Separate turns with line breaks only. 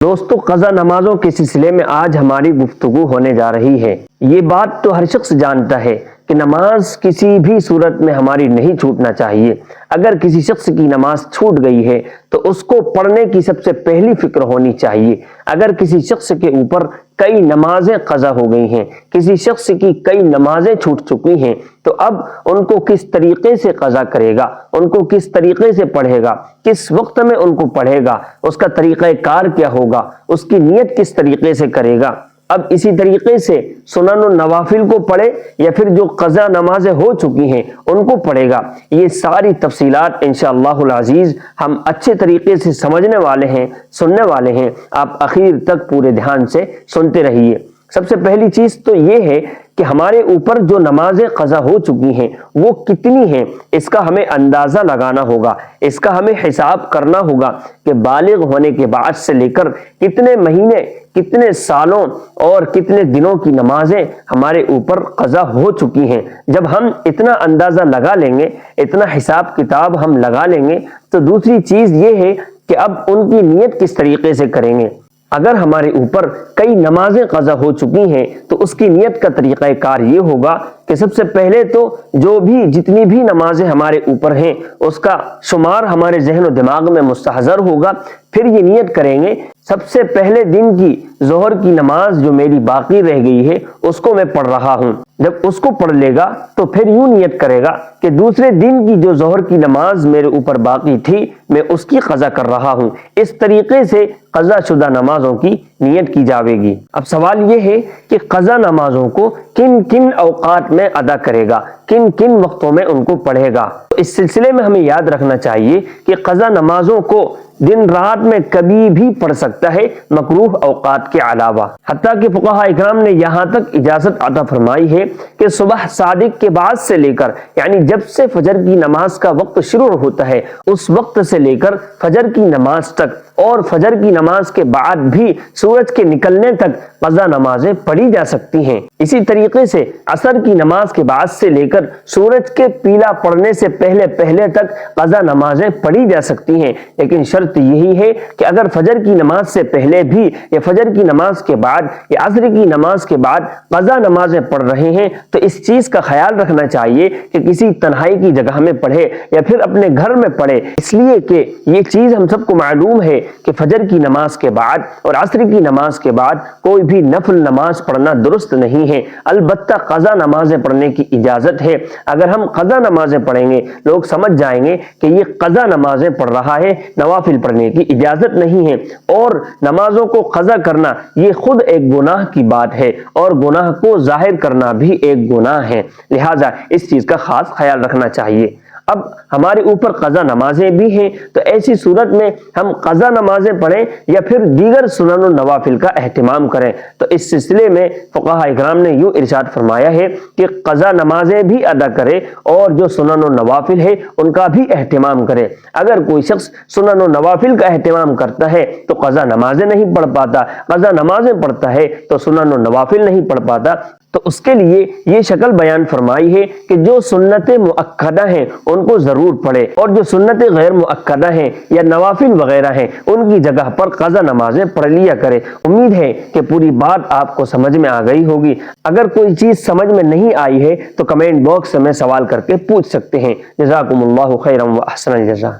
دوستو، قضا نمازوں کے سلسلے میں آج ہماری گفتگو ہونے جا رہی ہے۔ یہ بات تو ہر شخص جانتا ہے کہ نماز کسی بھی صورت میں ہماری نہیں چھوٹنا چاہیے۔ اگر کسی شخص کی نماز چھوٹ گئی ہے تو اس کو پڑھنے کی سب سے پہلی فکر ہونی چاہیے۔ اگر کسی شخص کے اوپر کئی نمازیں قضا ہو گئی ہیں، کسی شخص کی کئی نمازیں چھوٹ چکی ہیں، تو اب ان کو کس طریقے سے قضا کرے گا، ان کو کس طریقے سے پڑھے گا، کس وقت میں ان کو پڑھے گا، اس کا طریقہ کار کیا ہوگا، اس کی نیت کس طریقے سے کرے گا۔ اب اسی طریقے سے سنن و نوافل کو پڑھے یا پھر جو قضا نمازیں ہو چکی ہیں ان کو پڑھے گا، یہ ساری تفصیلات انشاءاللہ العزیز ہم اچھے طریقے سے سمجھنے والے ہیں، سننے والے ہیں۔ آپ اخیر تک پورے دھیان سے سنتے رہیے۔ سب سے پہلی چیز تو یہ ہے کہ ہمارے اوپر جو نمازیں قضا ہو چکی ہیں وہ کتنی ہیں، اس کا ہمیں اندازہ لگانا ہوگا، اس کا ہمیں حساب کرنا ہوگا کہ بالغ ہونے کے بعد سے لے کر کتنے مہینے، کتنے سالوں اور کتنے دنوں کی نمازیں ہمارے اوپر قضا ہو چکی ہیں۔ جب ہم اتنا اندازہ لگا لیں گے، اتنا حساب کتاب ہم لگا لیں گے، تو دوسری چیز یہ ہے کہ اب ان کی نیت کس طریقے سے کریں گے۔ اگر ہمارے اوپر کئی نمازیں قضا ہو چکی ہیں تو اس کی نیت کا طریقہ کار یہ ہوگا کہ سب سے پہلے تو جتنی بھی نمازیں ہمارے اوپر ہیں اس کا شمار ہمارے ذہن و دماغ میں مستحضر ہوگا۔ پھر یہ نیت کریں گے، سب سے پہلے دن کی ظہر کی نماز جو میری باقی رہ گئی ہے اس کو میں پڑھ رہا ہوں۔ جب اس کو پڑھ لے گا تو پھر یوں نیت کرے گا کہ دوسرے دن کی جو ظہر کی نماز میرے اوپر باقی تھی میں اس کی قضا کر رہا ہوں۔ اس طریقے سے قضا شدہ نمازوں کی نیت کی جاوے گی۔ اب سوال یہ ہے کہ قضا نمازوں کو کن کن اوقات میں ادا کرے گا، کن کن وقتوں میں ان کو پڑھے گا۔ تو اس سلسلے میں ہمیں یاد رکھنا چاہیے کہ قضا نمازوں کو دن رات میں کبھی بھی پڑھ سکتا ہے، مکروہ اوقات کے علاوہ۔ حتیٰ کہ فقہاء اکرام نے یہاں تک اجازت عطا فرمائی ہے کہ صبح صادق کے بعد سے لے کر، یعنی جب سے فجر کی نماز کا وقت شروع ہوتا ہے اس وقت سے لے کر فجر کی نماز تک اور فجر کی نماز کے بعد بھی سورج کے نکلنے تک قضا نمازیں پڑھی جا سکتی ہیں۔ اسی طریقے سے عصر کی نماز کے بعد سے لے کر سورج کے پیلا پڑنے سے پہلے تک قضا نمازیں پڑھی جا سکتی ہیں، لیکن شرط یہی ہے کہ اگر فجر کی نماز سے پہلے بھی یا فجر کی نماز کے بعد یا عصر کی نماز کے بعد قضا نمازیں پڑھ رہے ہیں تو اس چیز کا خیال رکھنا چاہیے کہ کسی تنہائی کی جگہ میں پڑھے یا پھر اپنے گھر میں پڑھے، اس لیے کہ یہ چیز ہم سب کو معلوم ہے کہ فجر کی نماز کے بعد اور عصر کی نماز کے بعد کوئی بھی نفل نماز پڑھنا درست نہیں ہے۔ البتہ قضا نمازیں پڑھنے کی اجازت ہے۔ اگر ہم قضا نمازیں پڑھیں گے لوگ سمجھ جائیں گے کہ یہ قضا نمازیں پڑھ رہا ہے، نوافل پڑھنے کی اجازت نہیں ہے، اور نمازوں کو قضا کرنا یہ خود ایک گناہ کی بات ہے اور گناہ کو ظاہر کرنا بھی ایک گناہ ہے، لہٰذا اس چیز کا خاص خیال رکھنا چاہیے۔ اب ہمارے اوپر قضا نمازیں بھی ہیں تو ایسی صورت میں ہم قضا نمازیں پڑھیں یا پھر دیگر سنن و نوافل کا اہتمام کریں۔ تو اس سلسلے میں فقہاء اکرام نے یوں ارشاد فرمایا ہے کہ قضا نمازیں بھی ادا کرے اور جو سنن و نوافل ہے ان کا بھی اہتمام کرے۔ اگر کوئی شخص سنن و نوافل کا اہتمام کرتا ہے تو قضا نمازیں نہیں پڑھ پاتا، قضا نمازیں پڑھتا ہے تو سنن و نوافل نہیں پڑھ پاتا، تو اس کے لیے یہ شکل بیان فرمائی ہے کہ جو سنتیں مؤکدہ ہیں ان کو ضرور پڑھے، اور جو سنتیں غیر مؤکدہ ہیں یا نوافل وغیرہ ہیں ان کی جگہ پر قضا نمازیں پڑھ لیا کرے۔ امید ہے کہ پوری بات آپ کو سمجھ میں آ گئی ہوگی۔ اگر کوئی چیز سمجھ میں نہیں آئی ہے تو کمنٹ باکس میں سوال کر کے پوچھ سکتے ہیں۔ جزاکم اللہ خیرا و احسن الجزاء۔